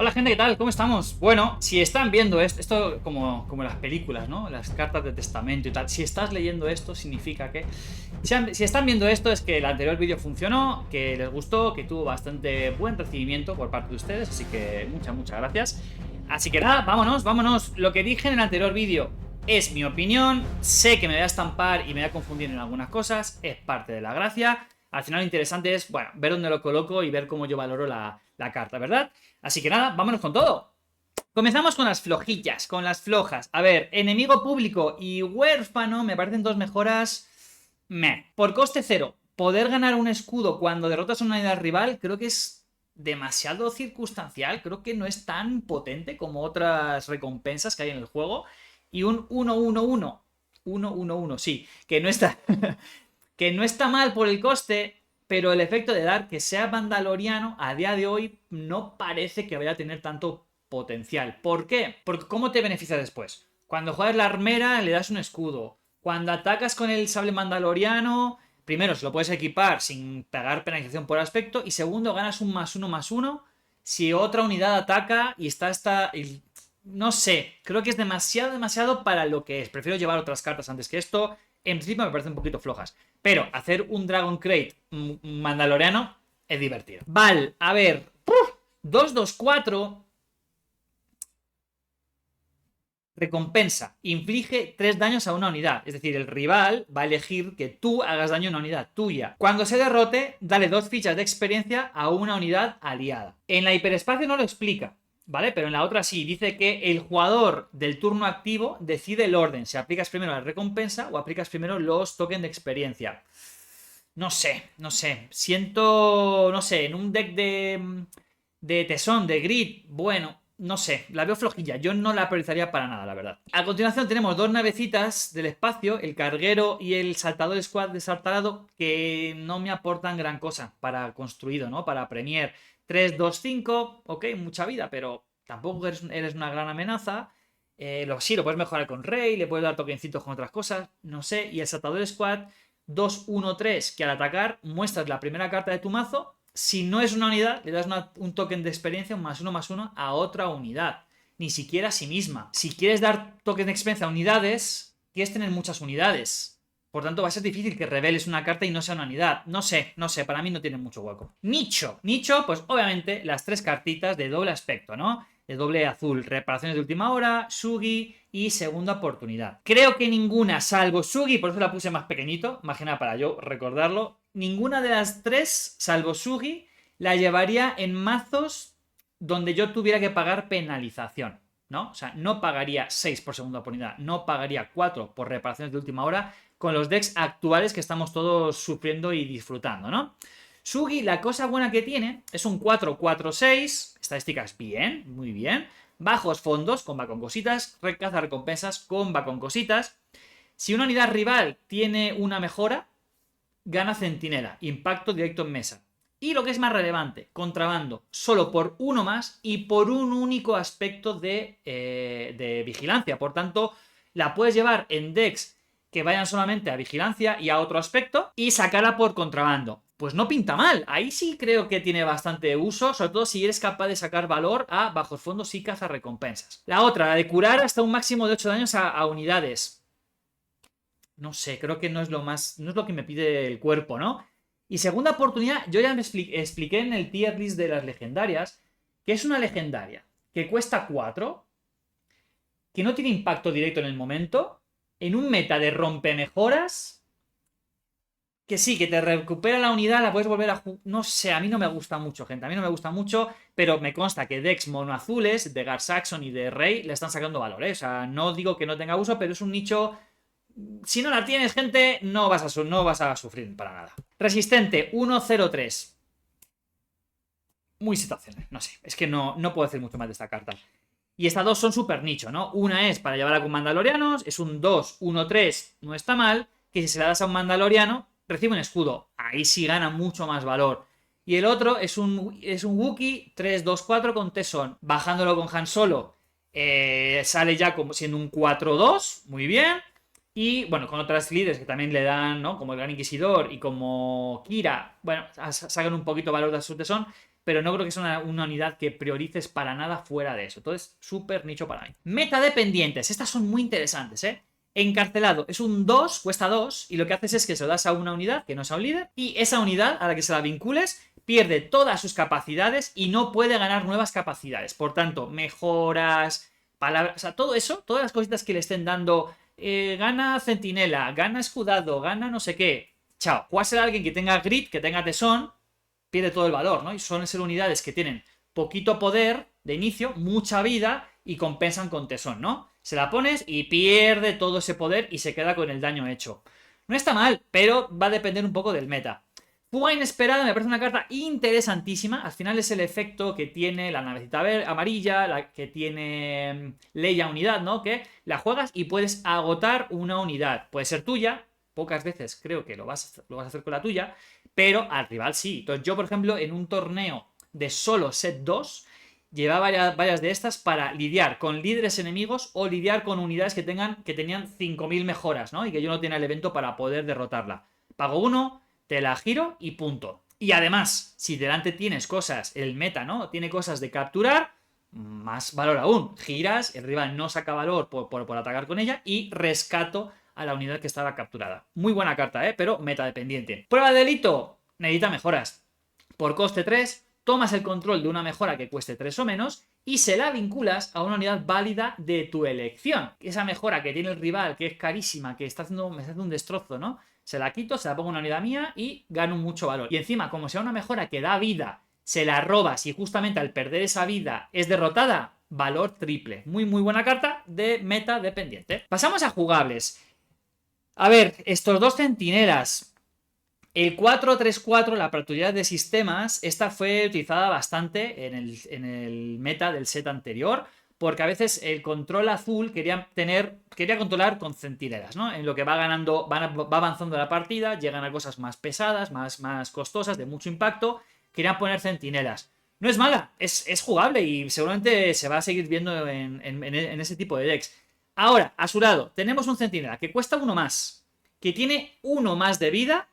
Hola gente, ¿qué tal? ¿Cómo estamos? Bueno, si están viendo esto como las películas, ¿no? Las cartas de testamento y tal. Si estás leyendo esto, significa que... Si están viendo esto es que el anterior vídeo funcionó, que les gustó, que tuvo bastante buen recibimiento por parte de ustedes. Así que muchas gracias. Así que nada, vámonos. Lo que dije en el anterior vídeo es mi opinión. Sé que me voy a estampar y me voy a confundir en algunas cosas. Es parte de la gracia. Al final lo interesante es, bueno, ver dónde lo coloco y ver cómo yo valoro la carta, ¿verdad? Así que nada, vámonos con todo. Comenzamos con las flojillas, con las flojas. A ver, enemigo público y huérfano me parecen dos mejoras... Por coste cero, poder ganar un escudo cuando derrotas a una unidad rival creo que es demasiado circunstancial. Creo que no es tan potente como otras recompensas que hay en el juego. Y un 1-1-1. 1-1-1, sí, que no está... que no está mal por el coste, pero el efecto de dar que sea mandaloriano a día de hoy no parece que vaya a tener tanto potencial. ¿Por qué? Porque ¿cómo te beneficia después? Cuando juegas la armera le das un escudo. Cuando atacas con el sable mandaloriano, primero se lo puedes equipar sin pagar penalización por aspecto y segundo ganas un +1/+1 si otra unidad ataca y está esta... No sé, creo que es demasiado para lo que es. Prefiero llevar otras cartas antes que esto. En principio me parecen un poquito flojas. Pero hacer un Dragon Crate mandaloriano es divertido. Val, a ver. 2-2-4. Recompensa. Inflige 3 daños a una unidad. Es decir, el rival va a elegir que tú hagas daño a una unidad tuya. Cuando se derrote, dale 2 fichas de experiencia a una unidad aliada. En la hiperespacio no lo explica, ¿vale? Pero en la otra sí. Dice que el jugador del turno activo decide el orden. Si aplicas primero la recompensa o aplicas primero los tokens de experiencia. No sé. Siento, no sé, en un deck de tesón, de grid, bueno, no sé, la veo flojilla. Yo no la priorizaría para nada, la verdad. A continuación tenemos dos navecitas del espacio, el carguero y el saltador squad desartalado, que no me aportan gran cosa para construido, ¿no? Para Premier. 3-2-5, ok, mucha vida, pero tampoco eres una gran amenaza. Sí, lo puedes mejorar con Rey, le puedes dar tokencitos con otras cosas, no sé. Y el saltador squad 2-1-3, que al atacar muestras la primera carta de tu mazo. Si no es una unidad, le das un token de experiencia, un +1/+1 a otra unidad. Ni siquiera a sí misma. Si quieres dar token de experiencia a unidades, quieres tener muchas unidades. Por tanto, va a ser difícil que reveles una carta y no sea una unidad. No sé, para mí no tiene mucho hueco. Nicho, pues obviamente las 3 cartitas de doble aspecto, ¿no? De doble azul, reparaciones de última hora, Sugi y segunda oportunidad. Creo que ninguna, salvo Sugi, por eso la puse más pequeñito, más que nada para yo recordarlo. Ninguna de las 3, salvo Sugi, la llevaría en mazos donde yo tuviera que pagar penalización, ¿no? O sea, no pagaría 6 por segunda oportunidad, no pagaría 4 por reparaciones de última hora con los decks actuales que estamos todos sufriendo y disfrutando, ¿no? Sugi, la cosa buena que tiene es un 4-4-6, estadísticas bien, muy bien, bajos fondos, comba con cositas, caza recompensas, comba con cositas. Si una unidad rival tiene una mejora, gana centinela, impacto directo en mesa. Y lo que es más relevante, contrabando, solo por uno más y por un único aspecto de vigilancia. Por tanto, la puedes llevar en decks que vayan solamente a vigilancia y a otro aspecto y sacarla por contrabando. Pues no pinta mal, ahí sí creo que tiene bastante uso, sobre todo si eres capaz de sacar valor a bajos fondos y caza recompensas. La otra, la de curar hasta un máximo de 8 daños a unidades. No sé, creo que no es lo que me pide el cuerpo, ¿no? Y segunda oportunidad, yo ya me expliqué en el tier list de las legendarias que es una legendaria que cuesta 4, que no tiene impacto directo en el momento, en un meta de rompemejoras, que sí, que te recupera la unidad, la puedes volver a jugar. No sé, a mí no me gusta mucho, gente, a mí no me gusta mucho, pero me consta que decks monoazules de Gar Saxon y de Rey le están sacando valor, ¿eh? O sea, no digo que no tenga uso, pero es un nicho... Si no la tienes, gente, no vas a sufrir para nada. Resistente, 1-0-3. Muy situacional, no sé. Es que no puedo decir mucho más de esta carta. Y estas dos son súper nicho, ¿no? Una es para llevarla con mandalorianos, es un 2-1-3, no está mal, que si se la das a un mandaloriano, recibe un escudo. Ahí sí gana mucho más valor. Y el otro es un Wookiee 3-2-4 con tesón. Bajándolo con Han Solo, sale ya como siendo un 4-2, muy bien. Y bueno, con otras líderes que también le dan, ¿no? Como el Gran Inquisidor y como Kira, bueno, sacan un poquito valor de su tesón, pero no creo que sea una unidad que priorices para nada fuera de eso. Entonces, súper nicho para mí. Meta dependientes, estas son muy interesantes, ¿eh? Encarcelado es un 2, cuesta 2, y lo que haces es que se lo das a una unidad que no sea un líder, y esa unidad a la que se la vincules pierde todas sus capacidades y no puede ganar nuevas capacidades. Por tanto, mejoras, palabras, o sea, todo eso, todas las cositas que le estén dando, gana centinela, gana escudado, gana no sé qué. Chao. Jugársela a alguien que tenga grit, que tenga tesón, pierde todo el valor, ¿no? Y suelen ser unidades que tienen poquito poder de inicio, mucha vida y compensan con tesón, ¿no? Se la pones y pierde todo ese poder y se queda con el daño hecho. No está mal, pero va a depender un poco del meta. Fuga inesperada me parece una carta interesantísima. Al final es el efecto que tiene la navecita amarilla, la que tiene Leia unidad, ¿no? Que la juegas y puedes agotar una unidad. Puede ser tuya, pocas veces creo que lo vas a hacer con la tuya, pero al rival sí. Entonces yo, por ejemplo, en un torneo de solo set 2, llevaba varias de estas para lidiar con líderes enemigos o lidiar con unidades que tenían 5000 mejoras, ¿no? Y que yo no tenía el evento para poder derrotarla. Pago uno, te la giro y punto. Y además, si delante tienes cosas, el meta, ¿no? Tiene cosas de capturar, más valor aún. Giras, el rival no saca valor por atacar con ella y rescato a la unidad que estaba capturada. Muy buena carta, pero meta dependiente. Prueba de delito, necesita mejoras. Por coste 3, tomas el control de una mejora que cueste 3 o menos y se la vinculas a una unidad válida de tu elección. Esa mejora que tiene el rival, que es carísima, que me está haciendo un destrozo, ¿no? Se la quito, se la pongo en una unidad mía y gano mucho valor. Y encima, como sea una mejora que da vida, se la robas y justamente al perder esa vida es derrotada, valor triple. Muy, muy buena carta de meta dependiente. Pasamos a jugables. A ver, estos dos centinelas. El 4-3-4, la patrulla de sistemas, esta fue utilizada bastante en el meta del set anterior, porque a veces el control azul quería controlar con centinelas, ¿no? En lo que va ganando, va avanzando la partida, llegan a cosas más pesadas, más costosas, de mucho impacto, querían poner centinelas. No es mala, es jugable y seguramente se va a seguir viendo en ese tipo de decks. Ahora, a su lado, tenemos un centinela que cuesta uno más, que tiene uno más de vida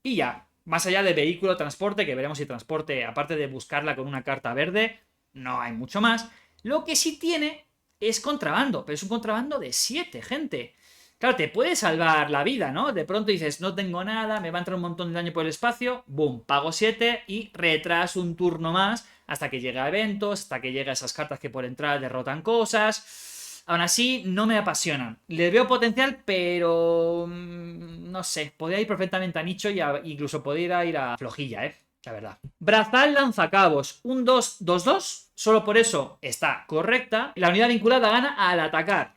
y ya. Más allá de vehículo, transporte, que veremos si transporte, aparte de buscarla con una carta verde, no hay mucho más. Lo que sí tiene es contrabando, pero es un contrabando de 7, gente. Claro, te puede salvar la vida, ¿no? De pronto dices, no tengo nada, me va a entrar un montón de daño por el espacio, boom, pago 7 y retraso un turno más hasta que llegue a eventos, hasta que llegue a esas cartas que por entrar derrotan cosas. Aún así, no me apasionan. Les veo potencial, pero no sé, podría ir perfectamente a nicho y incluso podría ir a flojilla, la verdad. Brazal lanzacabos, un 2-2-2, solo por eso está correcta. La unidad vinculada gana al atacar,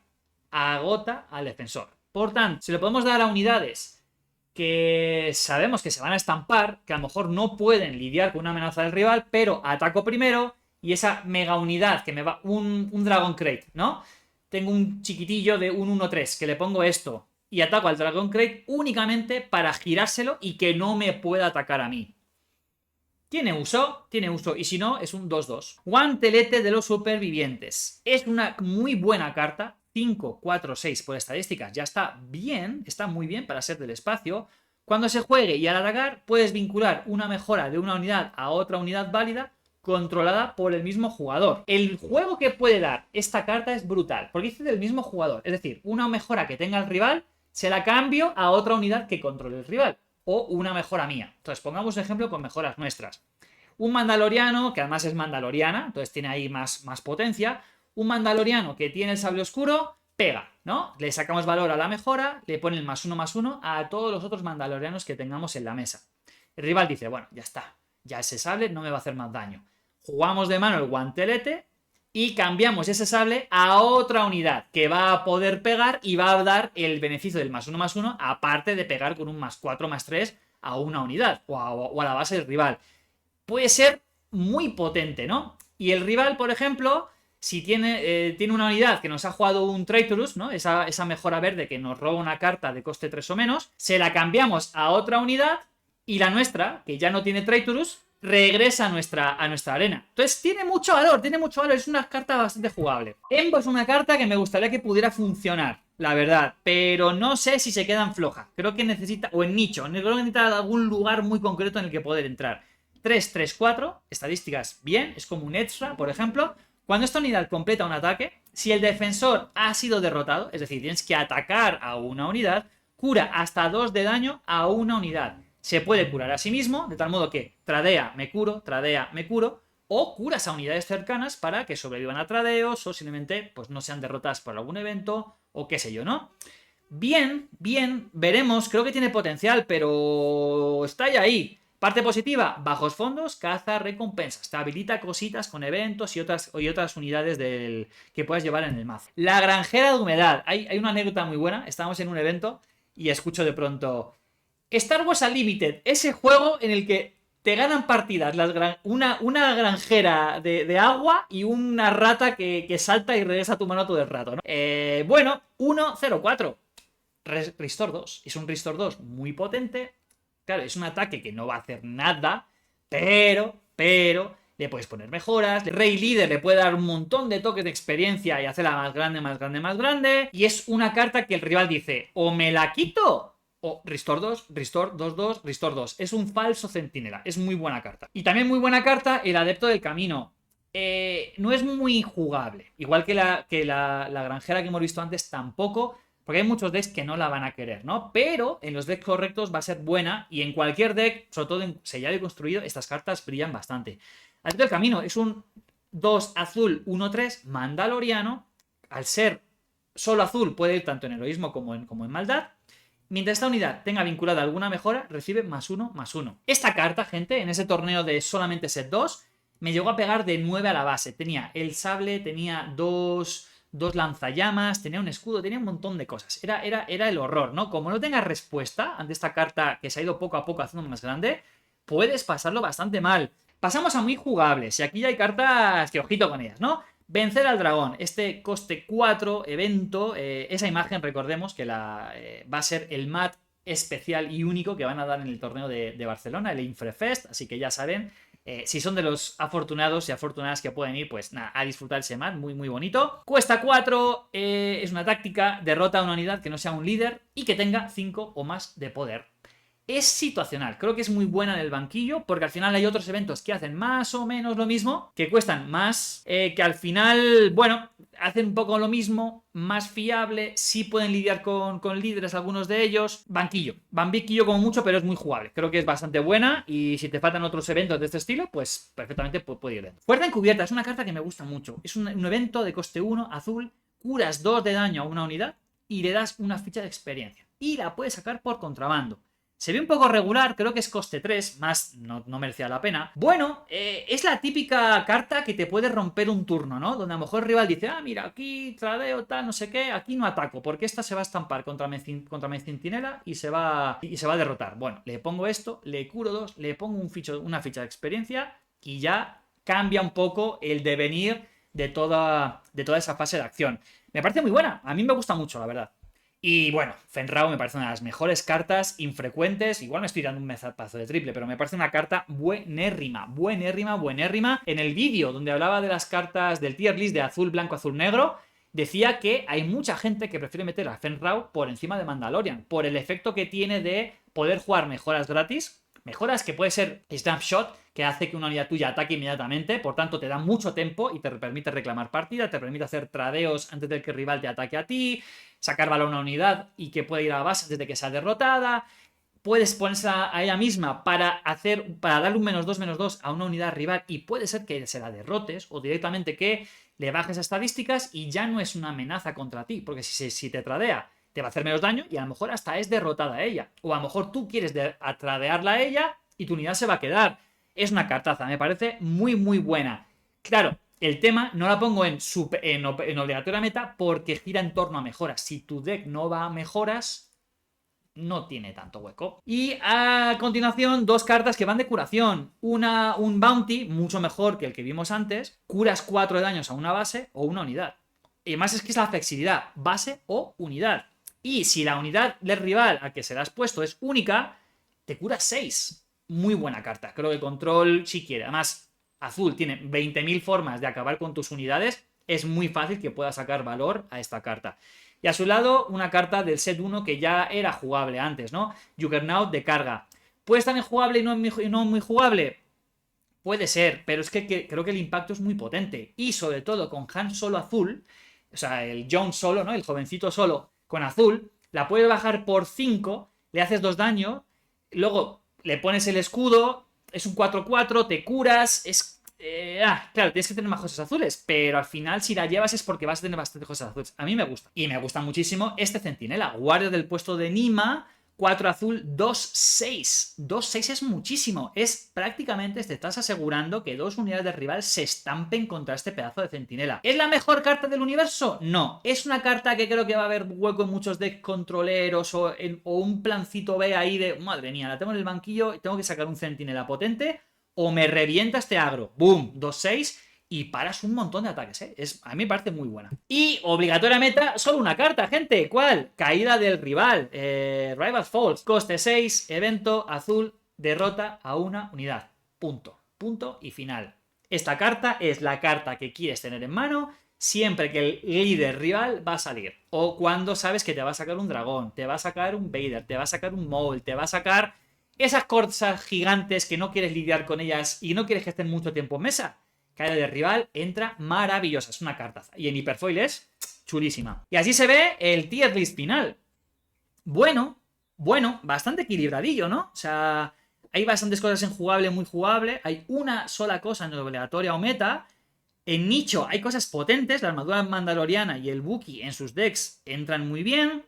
agota al defensor. Por tanto, si le podemos dar a unidades que sabemos que se van a estampar, que a lo mejor no pueden lidiar con una amenaza del rival, pero ataco primero y esa mega unidad que me va, un Dragon Crate, ¿no? Tengo un chiquitillo de un 1-3 que le pongo esto y ataco al Dragon Crate únicamente para girárselo y que no me pueda atacar a mí. Tiene uso, y si no, es un 2-2. Guantelete de los supervivientes. Es una muy buena carta. 5, 4, 6 por estadísticas. Ya está bien, está muy bien para ser del espacio. Cuando se juegue y al atacar, puedes vincular una mejora de una unidad a otra unidad válida controlada por el mismo jugador. El juego que puede dar esta carta es brutal, porque dice del mismo jugador. Es decir, una mejora que tenga el rival, se la cambio a otra unidad que controle el rival. O una mejora mía. Entonces, pongamos un ejemplo con mejoras nuestras. Un mandaloriano, que además es mandaloriana, entonces tiene ahí más potencia. Un mandaloriano que tiene el sable oscuro, pega, ¿no? Le sacamos valor a la mejora, le pone el +1/+1 a todos los otros mandalorianos que tengamos en la mesa. El rival dice, bueno, ya está, ya ese sable no me va a hacer más daño. Jugamos de mano el guantelete y cambiamos ese sable a otra unidad que va a poder pegar y va a dar el beneficio del +1/+1, aparte de pegar con un +4/+3 a una unidad o a la base del rival. Puede ser muy potente, ¿no? Y el rival, por ejemplo, si tiene una unidad que nos ha jugado un Traitorus, ¿no? Esa mejora verde que nos roba una carta de coste 3 o menos, se la cambiamos a otra unidad y la nuestra, que ya no tiene Traitorus, regresa a nuestra arena. Entonces tiene mucho valor, es una carta bastante jugable. Embo es una carta que me gustaría que pudiera funcionar. la verdad, pero no sé si se quedan flojas. Creo que necesita, o en nicho, creo que necesita algún lugar muy concreto en el que poder entrar. 3-3-4, estadísticas bien, es como un extra, por ejemplo. Cuando esta unidad completa un ataque, si el defensor ha sido derrotado, es decir, tienes que atacar a una unidad, cura hasta 2 de daño a una unidad. Se puede curar a sí mismo, de tal modo que tradea, me curo, o curas a unidades cercanas para que sobrevivan a tradeos o simplemente pues, no sean derrotadas por algún evento o qué sé yo, ¿no? Bien, bien, veremos, creo que tiene potencial, pero está ahí. Parte positiva, bajos fondos, caza, recompensas. Te habilita cositas con eventos y otras unidades que puedas llevar en el mazo. La granjera de humedad. Hay una anécdota muy buena. Estábamos en un evento y escucho de pronto Star Wars Unlimited, ese juego en el que te ganan partidas una granjera de agua y una rata que salta y regresa a tu mano todo el rato, ¿no? Bueno, 1-0-4. Restore 2. Es un Restore 2 muy potente. Claro, es un ataque que no va a hacer nada, pero le puedes poner mejoras. Rey Líder le puede dar un montón de toques de experiencia y hacerla más grande, más grande, más grande. Y es una carta que el rival dice, o me la quito o Restore 2, Restore 2-2, Restore 2. Es un falso centinela. Es muy buena carta. Y también muy buena carta el Adepto del Camino. No es muy jugable. Igual que la granjera que hemos visto antes tampoco. Porque hay muchos decks que no la van a querer, ¿no? Pero en los decks correctos va a ser buena. Y en cualquier deck, sobre todo en sellado y construido, estas cartas brillan bastante. Adepto del Camino es un 2 azul 1-3 mandaloriano. Al ser solo azul puede ir tanto en heroísmo como en maldad. Mientras esta unidad tenga vinculada alguna mejora, recibe +1/+1. Esta carta, gente, en ese torneo de solamente set 2, me llegó a pegar de 9 a la base. Tenía el sable, tenía dos lanzallamas, tenía un escudo, tenía un montón de cosas. Era el horror, ¿no? Como no tengas respuesta ante esta carta que se ha ido poco a poco haciendo más grande, puedes pasarlo bastante mal. Pasamos a muy jugables, y aquí ya hay cartas que ojito con ellas, ¿no? Vencer al dragón, este coste 4 evento, esa imagen recordemos que va a ser el mat especial y único que van a dar en el torneo de Barcelona, el Infrefest, así que ya saben, si son de los afortunados y afortunadas que pueden ir, pues nada, a disfrutar ese mat, muy muy bonito. Cuesta 4, es una táctica, derrota a una unidad que no sea un líder y que tenga 5 o más de poder. Es situacional, creo que es muy buena en el banquillo, porque al final hay otros eventos que hacen más o menos lo mismo, que cuestan más, que al final, bueno, hacen un poco lo mismo, más fiable, sí pueden lidiar con líderes algunos de ellos. Banquillo como mucho, pero es muy jugable, creo que es bastante buena, y si te faltan otros eventos de este estilo, pues perfectamente puede ir dentro. Fuerza encubierta es una carta que me gusta mucho, es un evento de coste 1, azul, curas 2 de daño a una unidad y le das una ficha de experiencia, y la puedes sacar por contrabando. Se ve un poco regular, creo que es coste 3, más no merecía la pena. Bueno, es la típica carta que te puede romper un turno, ¿no? Donde a lo mejor el rival dice, mira, aquí tradeo, tal, no sé qué, aquí no ataco, porque esta se va a estampar contra mi centinela y se va a derrotar. Bueno, le pongo esto, le curo 2, le pongo una ficha de experiencia y ya cambia un poco el devenir de toda esa fase de acción. Me parece muy buena, a mí me gusta mucho, la verdad. Y bueno, Fenrau me parece una de las mejores cartas, infrecuentes. Igual me estoy dando un mezapazo de triple, pero me parece una carta buenérrima, buenérrima, buenérrima. En el vídeo donde hablaba de las cartas del tier list de azul, blanco, azul, negro, decía que hay mucha gente que prefiere meter a Fenrau por encima de Mandalorian, por el efecto que tiene de poder jugar mejoras gratis. Mejoras que puede ser Snapshot, que hace que una unidad tuya ataque inmediatamente, por tanto te da mucho tiempo y te permite reclamar partida, te permite hacer tradeos antes de que el rival te ataque a ti, sacar valor a una unidad y que pueda ir a la base antes de que sea derrotada. Puedes ponerse a ella misma para darle un -2/-2 a una unidad rival y puede ser que se la derrotes o directamente que le bajes estadísticas y ya no es una amenaza contra ti, porque si te tradea te va a hacer menos daño y a lo mejor hasta es derrotada a ella. O a lo mejor tú quieres tradearla a ella y tu unidad se va a quedar. Es una cartaza, me parece muy muy buena. Claro, el tema no la pongo en obligatoria meta porque gira en torno a mejoras. Si tu deck no va a mejoras, no tiene tanto hueco. Y a continuación, dos cartas que van de curación. Un Bounty, mucho mejor que el que vimos antes. Curas 4 de daños a una base o una unidad. Y además es que es la flexibilidad, base o unidad. Y si la unidad del rival a que se la has puesto es única, te curas 6. Muy buena carta. Creo que control si quiere. Además, azul tiene 20.000 formas de acabar con tus unidades. Es muy fácil que puedas sacar valor a esta carta. Y a su lado, una carta del set 1 que ya era jugable antes, ¿no? Juggernaut de carga. ¿Puede estar injugable y no muy jugable? Puede ser, pero es que creo que el impacto es muy potente. Y sobre todo con Han Solo azul, o sea, el Jon Solo, ¿no? El jovencito Solo con azul, la puedes bajar por 5, le haces 2 daños, luego le pones el escudo, es un 4-4, te curas, claro, tienes que tener más cosas azules, pero al final si la llevas es porque vas a tener bastantes cosas azules. A mí me gusta. Y me gusta muchísimo este centinela, guardia del puesto de Nima, 4 azul, 2-6. 2-6 es muchísimo. Es prácticamente, te estás asegurando que 2 unidades de rival se estampen contra este pedazo de centinela. ¿Es la mejor carta del universo? No. Es una carta que creo que va a haber hueco en muchos decks controleros o un plancito B ahí de, madre mía, la tengo en el banquillo y tengo que sacar un centinela potente o me revienta este agro. Boom, 2-6. Y paras un montón de ataques, ¿eh? A mí me parece muy buena. Y obligatoria meta, solo una carta, gente. ¿Cuál? Caída del rival. Rival Falls. Coste 6, evento, azul, derrota a una unidad. Punto. Punto y final. Esta carta es la carta que quieres tener en mano siempre que el líder rival va a salir. O cuando sabes que te va a sacar un dragón, te va a sacar un Vader, te va a sacar un Maul, te va a sacar esas cosas gigantes que no quieres lidiar con ellas y no quieres que estén mucho tiempo en mesa. Caída de rival entra maravillosa, es una cartaza. Y en hiperfoil es chulísima. Y así se ve el tier list final. Bueno, bastante equilibradillo, ¿no? O sea, hay bastantes cosas en jugable, muy jugable. Hay una sola cosa en obligatoria o meta. En nicho hay cosas potentes, la armadura mandaloriana y el Wookiee en sus decks entran muy bien.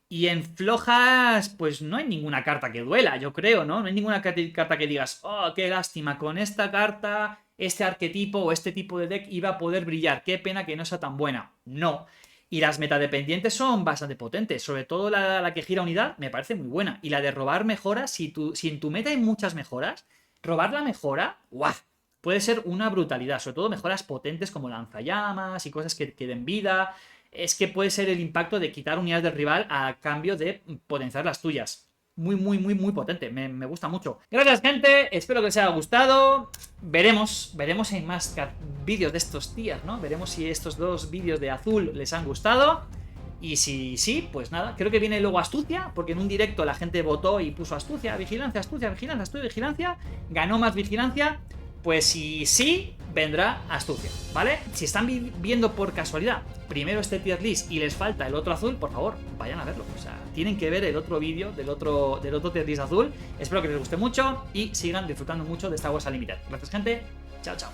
Y en flojas, pues no hay ninguna carta que duela, yo creo, ¿no? No hay ninguna carta que digas, oh, qué lástima, con esta carta, este arquetipo o este tipo de deck iba a poder brillar. Qué pena que no sea tan buena. No. Y las metadependientes son bastante potentes. Sobre todo la que gira unidad me parece muy buena. Y la de robar mejoras, si en tu meta hay muchas mejoras, robar la mejora, ¡guau! Puede ser una brutalidad. Sobre todo mejoras potentes como lanzallamas y cosas que den vida. Es que puede ser el impacto de quitar unidades del rival a cambio de potenciar las tuyas. Muy potente. Me gusta mucho. Gracias, gente. Espero que os haya gustado. Veremos si hay más vídeos de estos tiers, ¿no? Veremos si estos 2 vídeos de azul les han gustado. Y si sí, pues nada. Creo que viene luego astucia, porque en un directo la gente votó y puso astucia, vigilancia, astucia, vigilancia, astucia, vigilancia. Ganó más vigilancia. Pues si sí, vendrá astucia, ¿vale? Si están viendo por casualidad primero este tier list y les falta el otro azul, por favor, vayan a verlo. O sea, tienen que ver el otro vídeo del otro tier list azul. Espero que les guste mucho y sigan disfrutando mucho de Star Wars Unlimited. Gracias, gente. Chao, chao.